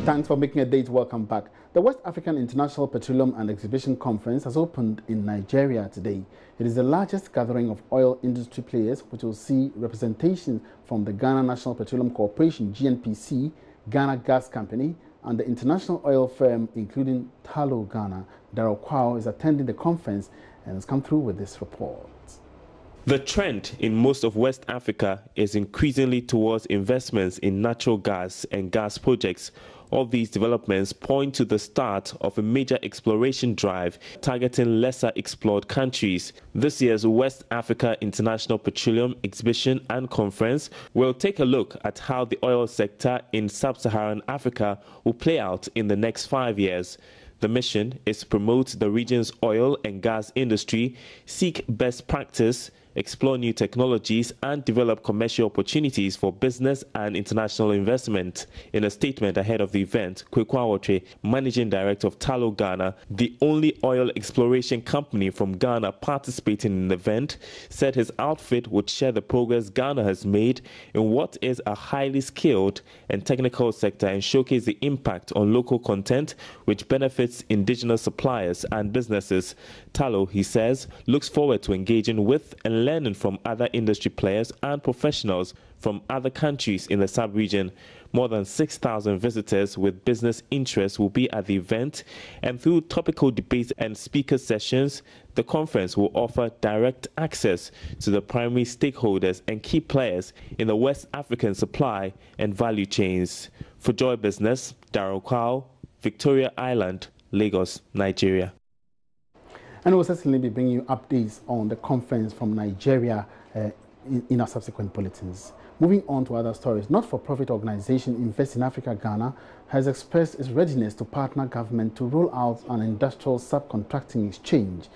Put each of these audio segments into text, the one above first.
Thanks for making a date. Welcome back. The West African International Petroleum and Exhibition Conference has opened in Nigeria today. It is the largest gathering of oil industry players, which will see representation from the Ghana National Petroleum Corporation, GNPC, Ghana Gas Company, and the international oil firm, including Tullow Ghana. Darrell Kwao is attending the conference and has come through with this report. The trend in most of West Africa is increasingly towards investments in natural gas and gas projects. All these developments point to the start of a major exploration drive targeting lesser explored countries. This year's West Africa International Petroleum Exhibition and Conference will take a look at how the oil sector in sub-Saharan Africa will play out in the next 5 years. The mission is to promote the region's oil and gas industry, seek best practice, explore new technologies, and develop commercial opportunities for business and international investment. In a statement ahead of the event, Kweku Awotwe, Managing Director of Tullow Ghana, the only oil exploration company from Ghana participating in the event, said his outfit would share the progress Ghana has made in what is a highly skilled and technical sector and showcase the impact on local content which benefits indigenous suppliers and businesses. Tullow, he says, looks forward to engaging with and learning from other industry players and professionals from other countries in the sub-region. More than 6,000 visitors with business interests will be at the event, and through topical debates and speaker sessions, the conference will offer direct access to the primary stakeholders and key players in the West African supply and value chains. For Joy Business, Darrell Kwao, Victoria Island, Lagos, Nigeria. And we'll certainly be bringing you updates on the conference from Nigeria in our subsequent bulletins. Moving on to other stories, not-for-profit organization Invest in Africa Ghana has expressed its readiness to partner government to roll out an industrial subcontracting exchange.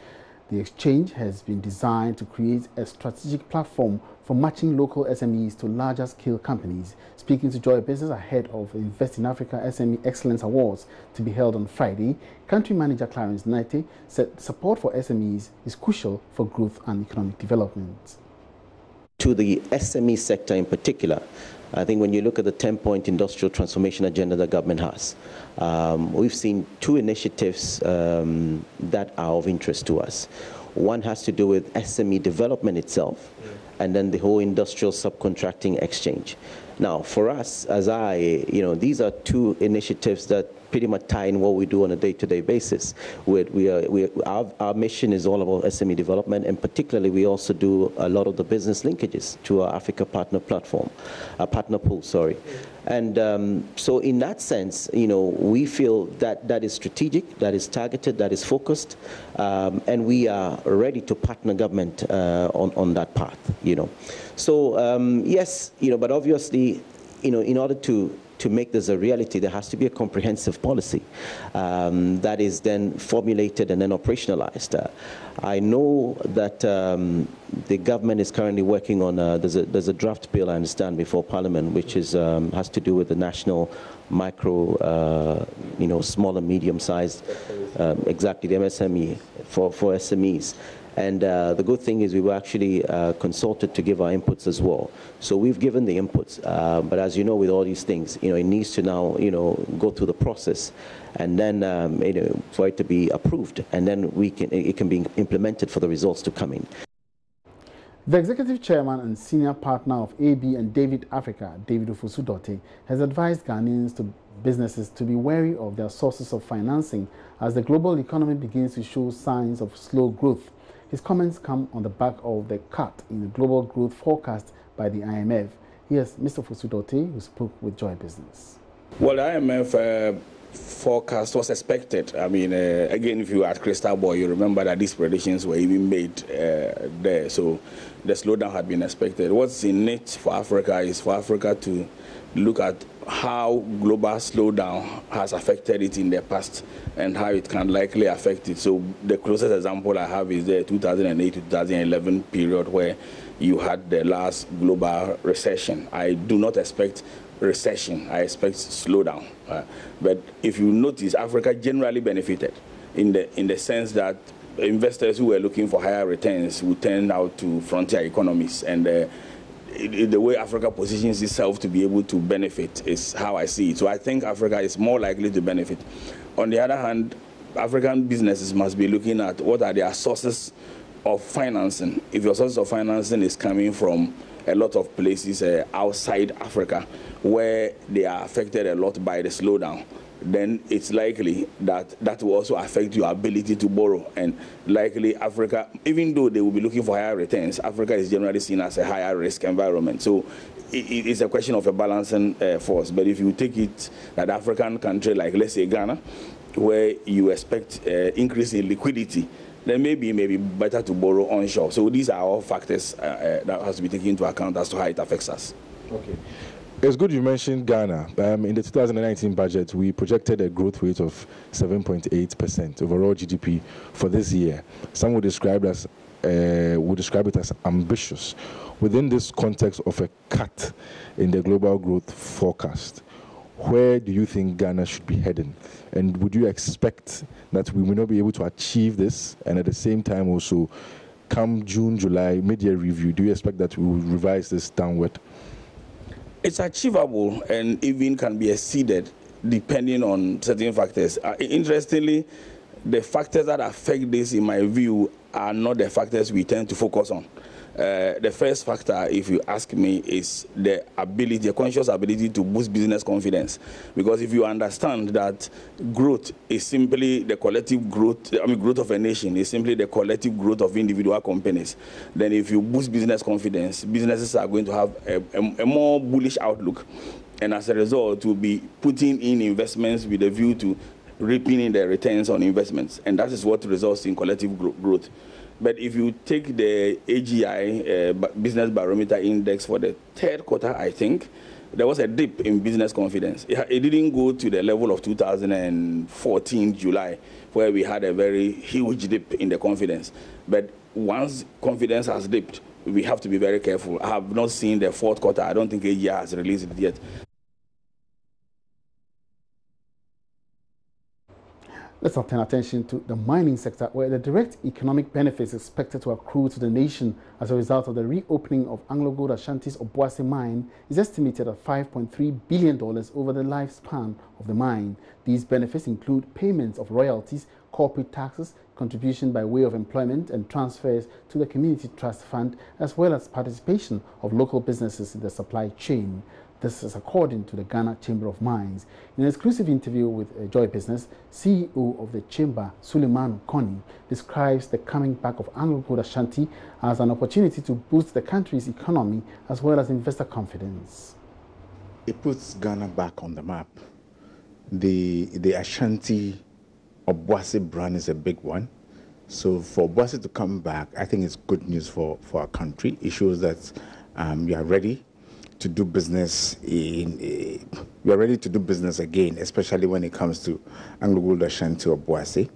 The exchange has been designed to create a strategic platform for matching local SMEs to larger scale companies. Speaking to Joy Business ahead of Invest in Africa SME Excellence Awards to be held on Friday, Country Manager Clarence Nete said support for SMEs is crucial for growth and economic development. To the SME sector in particular, I think when you look at the 10-point industrial transformation agenda that government has, we've seen two initiatives that are of interest to us. One has to do with SME development itself, and then the whole industrial subcontracting exchange. Now, for us, these are two initiatives that pretty much tie in what we do on a day-to-day basis. Our mission is all about SME development, and particularly we also do a lot of the business linkages to our Africa Partner Platform, Partner Pool, sorry. And so in that sense, we feel that that is strategic, that is targeted, that is focused, and we are ready to partner government on that path, So yes, but obviously, in order to make this a reality, there has to be a comprehensive policy that is then formulated and then operationalized. I know that the government is currently working on, there's a draft bill, I understand, before Parliament, which is has to do with the national micro, small and medium-sized, exactly, the MSME, for SMEs. And the good thing is we were actually consulted to give our inputs as well. So we've given the inputs. But as you know, with all these things, it needs to now, go through the process, and then, for it to be approved, and then it can be implemented for the results to come in. The executive chairman and senior partner of AB and David Africa, David Ofosu-Dorte, has advised Ghanaians businesses to be wary of their sources of financing as the global economy begins to show signs of slow growth. His comments come on the back of the cut in the global growth forecast by the IMF. Here's Mr. Ofosu-Dorte, who spoke with Joy Business. Well, the IMF forecast was expected. I mean, again, if you are at Crystal Ball, you remember that these predictions were even made there. So the slowdown had been expected. What's in it for Africa is for Africa to look at how global slowdown has affected it in the past and how it can likely affect it. So the closest example I have is the 2008 to 2011 period where you had the last global recession. I do not expect recession. I expect slowdown. But if you notice, Africa generally benefited in the sense that investors who were looking for higher returns would turn out to frontier economies, and the way Africa positions itself to be able to benefit is how I see it. So I think Africa is more likely to benefit. On the other hand, African businesses must be looking at what are their sources of financing. If your source of financing is coming from a lot of places outside Africa where they are affected a lot by the slowdown, then it's likely that that will also affect your ability to borrow. And likely Africa, even though they will be looking for higher returns, Africa is generally seen as a higher risk environment. So it's a question of a balancing force. But if you take it that African country like, let's say, Ghana, where you expect increase in liquidity, then maybe better to borrow onshore. So these are all factors that has to be taken into account as to how it affects us. Okay. It's good you mentioned Ghana. In the 2019 budget, we projected a growth rate of 7.8% overall GDP for this year. Some would describe it as ambitious. Within this context of a cut in the global growth forecast, where do you think Ghana should be heading? And would you expect that we will not be able to achieve this? And at the same time also, come June, July, mid-year review, do you expect that we will revise this downward? It's achievable and even can be exceeded depending on certain factors. Interestingly, the factors that affect this, in my view, are not the factors we tend to focus on. The first factor, if you ask me, is the conscious ability to boost business confidence. Because if you understand that growth is simply the collective growth, growth of a nation is simply the collective growth of individual companies, then if you boost business confidence, businesses are going to have a more bullish outlook. And as a result, will be putting in investments with a view to reaping in the returns on investments. And that is what results in collective growth. But if you take the AGI Business Barometer Index for the third quarter, I think, there was a dip in business confidence. It didn't go to the level of 2014 July, where we had a very huge dip in the confidence. But once confidence has dipped, we have to be very careful. I have not seen the fourth quarter. I don't think AGI has released it yet. Let's now turn attention to the mining sector, where the direct economic benefits expected to accrue to the nation as a result of the reopening of AngloGold Ashanti's Obuasi mine is estimated at $5.3 billion over the lifespan of the mine. These benefits include payments of royalties, corporate taxes, contribution by way of employment and transfers to the Community Trust Fund, as well as participation of local businesses in the supply chain. This is according to the Ghana Chamber of Mines. In an exclusive interview with Joy Business, CEO of the Chamber, Suleiman Koni, describes the coming back of AngloGold Ashanti as an opportunity to boost the country's economy as well as investor confidence. It puts Ghana back on the map. The Ashanti Obuasi brand is a big one. So for Obuasi to come back, I think it's good news for our country. It shows that we are ready to do business we are ready to do business again, especially when it comes to AngloGold Ashanti or Obuasi.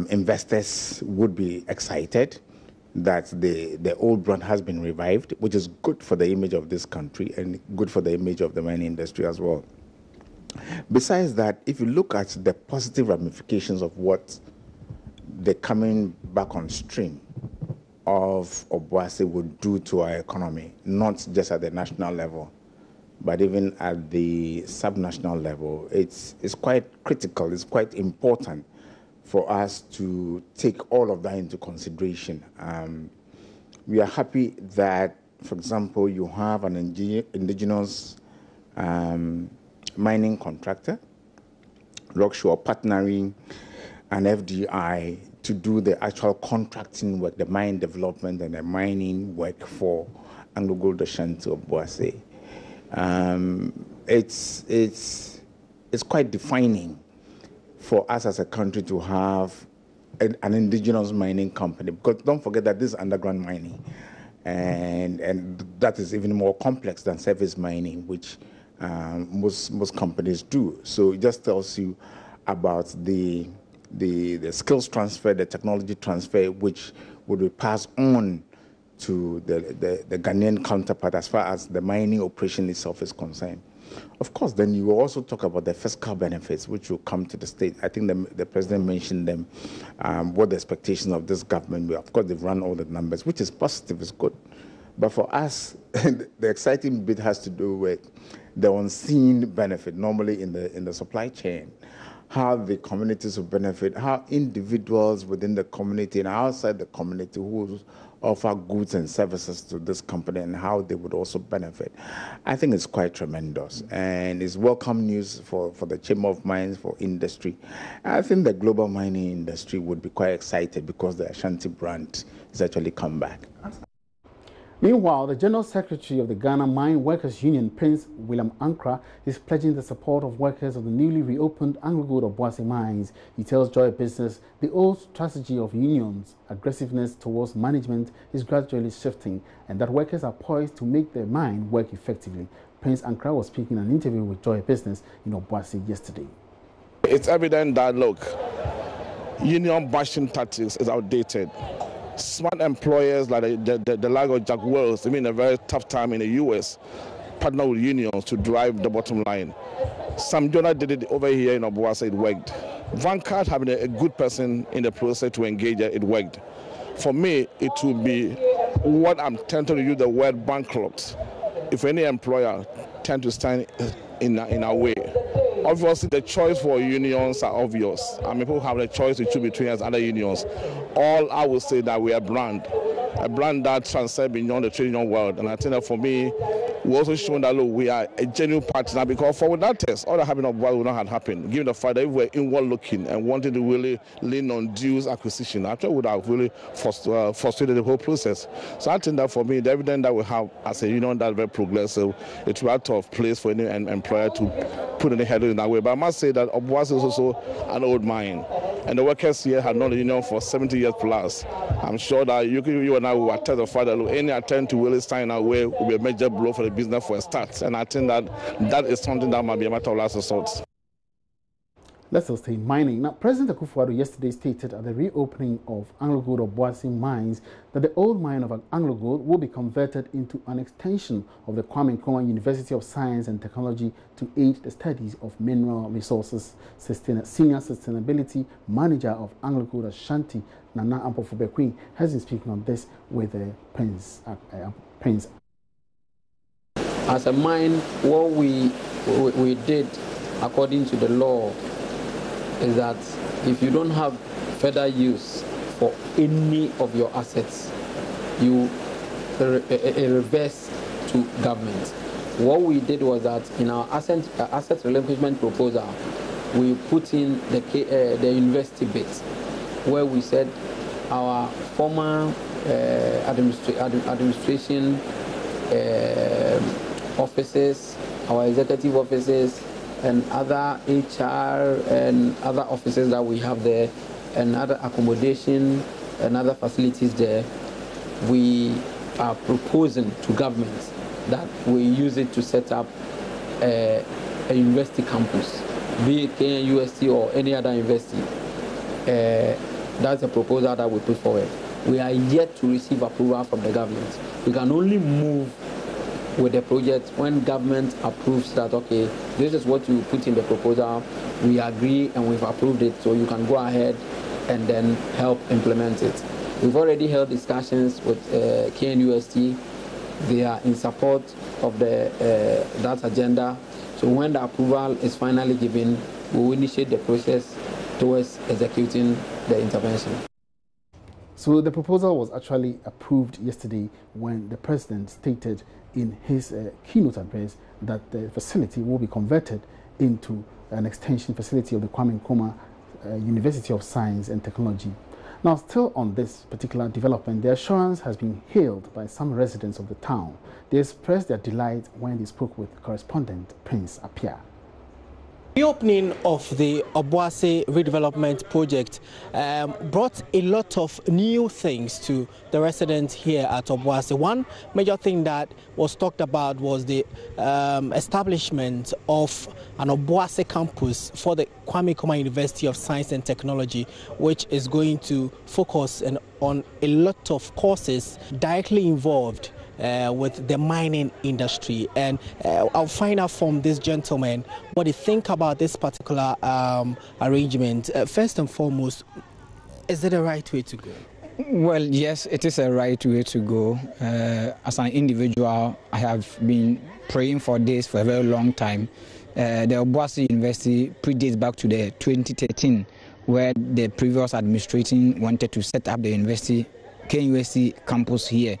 Investors would be excited that the old brand has been revived, which is good for the image of this country and good for the image of the mining industry as well. Besides that, if you look at the positive ramifications of what the coming back on stream of Obuasi would do to our economy, not just at the national level, but even at the subnational level, it's quite critical, it's quite important for us to take all of that into consideration. We are happy that, for example, you have an indigenous mining contractor, Rockshore, partnering an FDI to do the actual contracting work, the mine development and the mining work for AngloGold Ashanti Obuasi. It's quite defining for us as a country to have an indigenous mining company, because don't forget that this is underground mining, and that is even more complex than surface mining, which most companies do. So it just tells you about the skills transfer, the technology transfer, which would be passed on to the Ghanaian counterpart as far as the mining operation itself is concerned. Of course, then you also talk about the fiscal benefits, which will come to the state. I think the president mentioned them, what the expectations of this government were. Of course, they've run all the numbers, which is positive, is good. But for us, the exciting bit has to do with the unseen benefit, normally in the supply chain, how the communities will benefit, how individuals within the community and outside the community who offer goods and services to this company and how they would also benefit. I think it's quite tremendous, and it's welcome news for the Chamber of Mines, for industry. I think the global mining industry would be quite excited because the Ashanti brand has actually come back. Meanwhile, the General Secretary of the Ghana Mine Workers Union, Prince William Ankra, is pledging the support of workers of the newly reopened Anglo-Gold Obuasi mines. He tells Joy Business the old strategy of unions, aggressiveness towards management, is gradually shifting, and that workers are poised to make their mine work effectively. Prince Ankra was speaking in an interview with Joy Business in Obuasi yesterday. It's evident that, look, union bashing tactics is outdated. Smart employers like the like of Jack Wells, I mean, a very tough time in the U.S., partner with unions to drive the bottom line. Sam Jonah did it over here in Obuasi, it worked. Vanguard having a good person in the process to engage, it worked. For me, it would be what I'm tempted to use the word bankrupt. If any employer tend to stand in our way. Obviously, the choice for unions are obvious. I mean, people have the choice to choose between us and other unions. All I would say that we are a brand that transcends beyond the trade union world. And I think that for me, we also shown that, look, we are a genuine partner, because for without test, all that happened of what would not have happened, given the fact that if we were inward looking and wanting to really lean on dues acquisition, actually would have really frustrated the whole process. So I think that for me, the evidence that we have as a union that's very progressive, it's out of place for any employer to put any head in that way. But I must say that Obuasi is also an old mine, and the workers here have known the union for 70 years plus. I'm sure that you and I will attest the fact that any attempt to really stand in our way will be a major blow for the business for a start. And I think that is something that might be a matter of last resort. Let's still stay in mining. Now, President Akufo-Addo yesterday stated at the reopening of Anglo-Gold Obuasi mines that the old mine of Anglo-Gold will be converted into an extension of the Kwame Nkrumah University of Science and Technology to aid the studies of mineral resources. Senior Sustainability Manager of Anglo-Gold Ashanti, Nana Ampofo-Bekwin, has been speaking on this with Prince. As a mine, what we did according to the law is that if you don't have further use for any of your assets, you reverse to government. What we did was that in our asset relinquishment proposal, we put in the university bit, where we said our former administration offices, our executive offices, and other HR and other offices that we have there, and other accommodation and other facilities there, we are proposing to government that we use it to set up a university campus, be it KNUST or any other university. That's a proposal that we put forward. We are yet to receive approval from the government. We can only move with the project when government approves that, okay, this is what you put in the proposal, we agree and we've approved it, so you can go ahead and then help implement it. We've already held discussions with KNUST. They are in support of that agenda. So when the approval is finally given, we will initiate the process towards executing the intervention. So the proposal was actually approved yesterday when the president stated in his keynote address that the facility will be converted into an extension facility of the Kwame Nkrumah University of Science and Technology. Now, still on this particular development, the assurance has been hailed by some residents of the town. They expressed their delight when they spoke with correspondent Prince Apia. The opening of the Obuasi redevelopment project brought a lot of new things to the residents here at Obuasi. One major thing that was talked about was the establishment of an Obuasi campus for the Kwame Nkrumah University of Science and Technology, which is going to focus on a lot of courses directly involved with the mining industry. And I'll find out from this gentleman what they think about this particular arrangement. First and foremost, is it the right way to go? Well, yes, it is a right way to go. As an individual, I have been praying for this for a very long time. The Obuasi University predates back to the 2013, where the previous administration wanted to set up the university, KUSC campus here.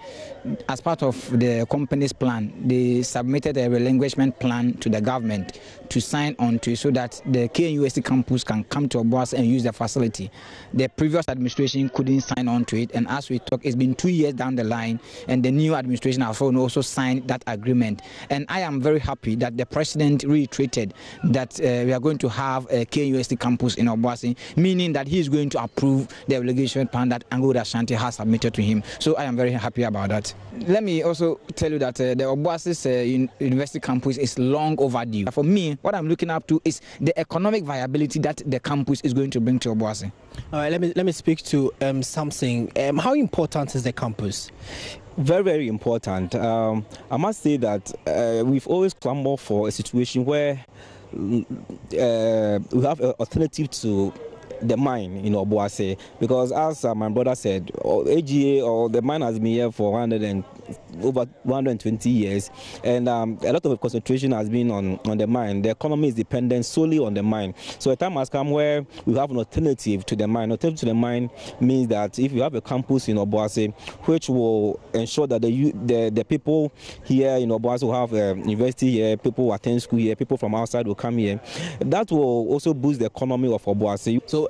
As part of the company's plan, they submitted a relinquishment plan to the government to sign on to, so that the KUSC campus can come to Obuasi and use the facility. The previous administration couldn't sign on to it, and as we talk, it's been 2 years down the line, and the new administration has also signed that agreement. And I am very happy that the president reiterated that we are going to have a KUSC campus in Obuasi, meaning that he is going to approve the relegation plan that Anglo Ashanti has submitted to him. So I am very happy about that. Let me also tell you that the Obuasi University campus is long overdue. For me, what I'm looking up to is the economic viability that the campus is going to bring to Obuasi. All right, let me speak to something. How important is the campus? Very, very important. I must say that we've always clamored for a situation where we have an alternative to the mine in Obuasi, because as my brother said, AGA or the mine has been here for over 120 years, and a lot of concentration has been on the mine. The economy is dependent solely on the mine. So a time has come where we have an alternative to the mine. Alternative to the mine means that if you have a campus in Obuasi, which will ensure that the people here in Obuasi will have a university here, people who attend school here, people from outside will come here, that will also boost the economy of Obuasi. So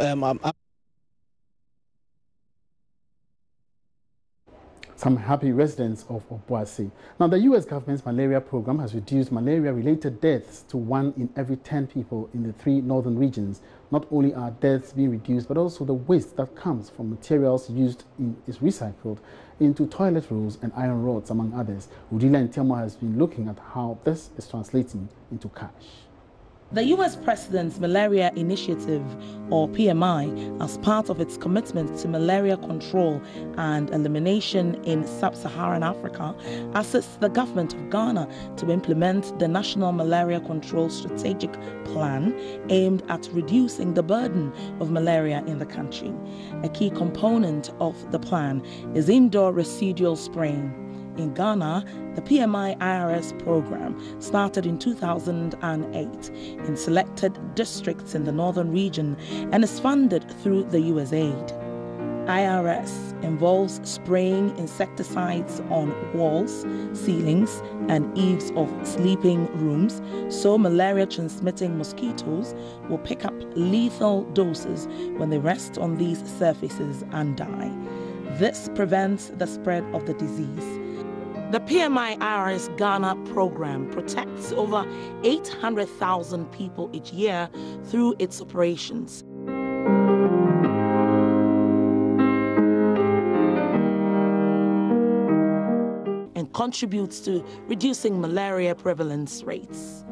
some happy residents of Obuasi. Now, the U.S. government's malaria program has reduced malaria-related deaths to 1 in every 10 people in the 3 northern regions. Not only are deaths being reduced, but also the waste that comes from materials used is recycled into toilet rolls and iron rods, among others. Udila Ntemo has been looking at how this is translating into cash. The U.S. President's Malaria Initiative, or PMI, as part of its commitment to malaria control and elimination in sub-Saharan Africa, assists the government of Ghana to implement the National Malaria Control Strategic Plan aimed at reducing the burden of malaria in the country. A key component of the plan is indoor residual spraying. In Ghana, the PMI IRS program started in 2008 in selected districts in the northern region and is funded through the USAID. IRS involves spraying insecticides on walls, ceilings, and eaves of sleeping rooms, so malaria-transmitting mosquitoes will pick up lethal doses when they rest on these surfaces and die. This prevents the spread of the disease. The PMI IRS Ghana program protects over 800,000 people each year through its operations. And contributes to reducing malaria prevalence rates.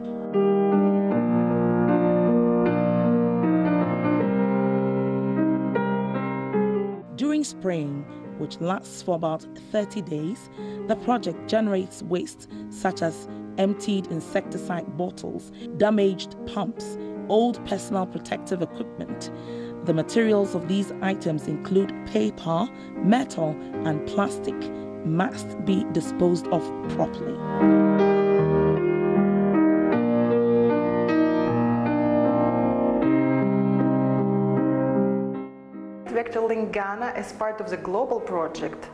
During spraying, which lasts for about 30 days, the project generates waste such as emptied insecticide bottles, damaged pumps, old personal protective equipment. The materials of these items include paper, metal, and plastic, must be disposed of properly. Vector-Link Ghana is part of the global project.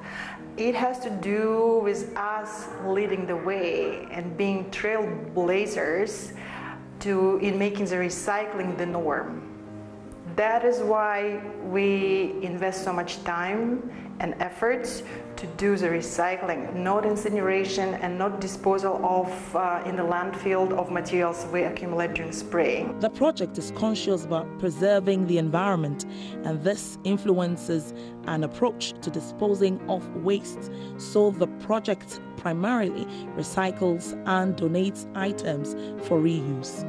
It has to do with us leading the way and being trailblazers in making the recycling the norm. That is why we invest so much time and efforts to do the recycling, not incineration and not disposal of in the landfill of materials we accumulate during spraying. The project is conscious about preserving the environment, and this influences an approach to disposing of waste, so the project primarily recycles and donates items for reuse.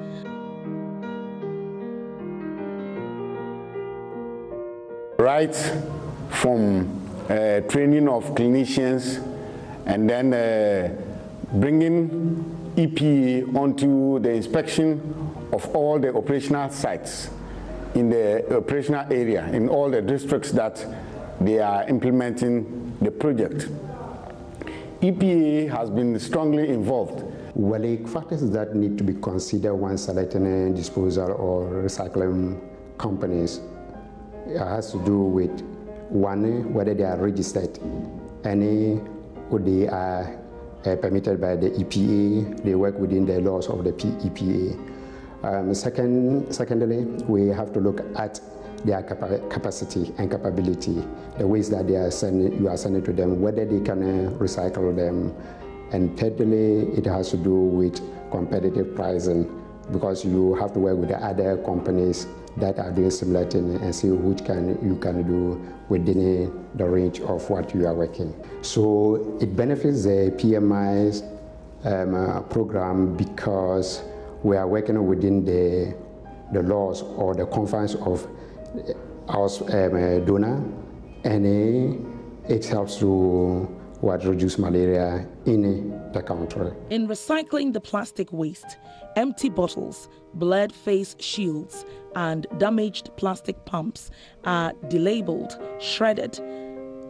Right from training of clinicians and then bringing EPA onto the inspection of all the operational sites in the operational area, in all the districts that they are implementing the project. EPA has been strongly involved. Well, the factors that need to be considered when selecting disposal or recycling companies has to do with, one, whether they are registered, or they are permitted by the EPA, they work within the laws of the EPA. Secondly, we have to look at their capacity and capability, the ways that you are sending to them, whether they can recycle them. And thirdly, it has to do with competitive pricing, because you have to work with the other companies that are doing similar things and see which you can do within the range of what you are working. So it benefits the PMI's program because we are working within the laws or the confines of our donor, and it helps to reduce malaria in the country. In recycling the plastic waste, empty bottles, blurred face shields, and damaged plastic pumps are delabeled, shredded,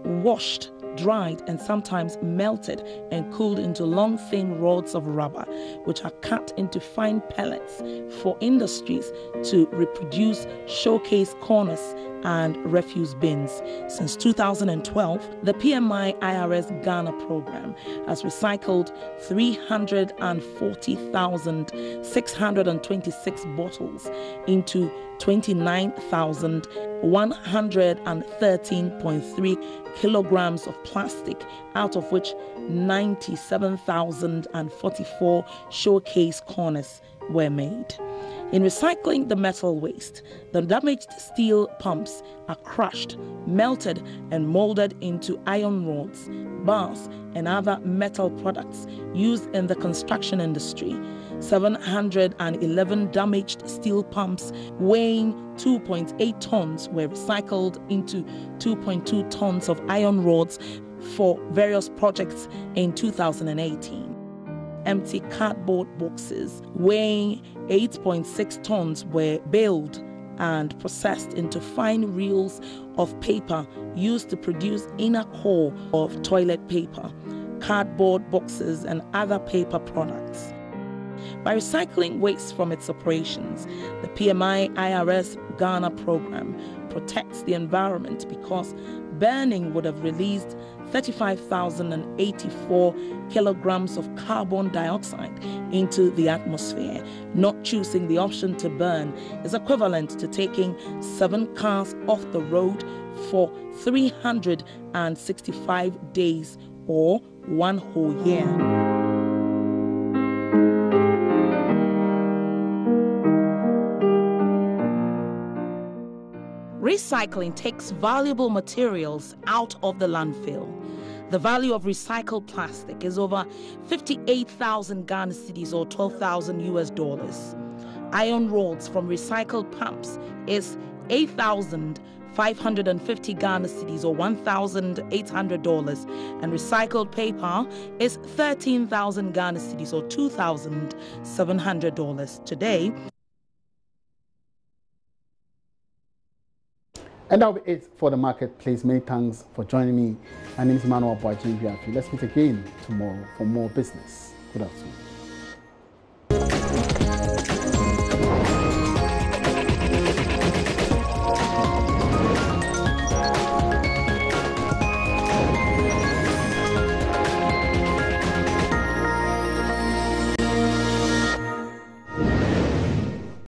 washed, dried, and sometimes melted and cooled into long, thin rods of rubber, which are cut into fine pellets for industries to reproduce showcase corners and refuse bins. Since 2012, the PMI IRS Ghana program has recycled 340,626 bottles into 29,113.3 kilograms of plastic, out of which 97,044 showcase corners were made. In recycling the metal waste, the damaged steel pumps are crushed, melted, and molded into iron rods, bars, and other metal products used in the construction industry. 711 damaged steel pumps weighing 2.8 tons were recycled into 2.2 tons of iron rods for various projects in 2018. Empty cardboard boxes weighing 8.6 tons were baled and processed into fine reels of paper used to produce inner core of toilet paper, cardboard boxes, and other paper products. By recycling waste from its operations, the PMI IRS Ghana program protects the environment because burning would have released 35,084 kilograms of carbon dioxide into the atmosphere. Not choosing the option to burn is equivalent to taking 7 cars off the road for 365 days or 1 whole year. Recycling takes valuable materials out of the landfill. The value of recycled plastic is over 58,000 Ghana cedis or $12,000 US. Iron rods from recycled pumps is 8,550 Ghana cedis or $1,800, and recycled paper is 13,000 Ghana cedis or $2,700 today. And that'll be it for the marketplace. Many thanks for joining me. My name is Emmanuel Boajin. Let's meet again tomorrow for more business. Good afternoon.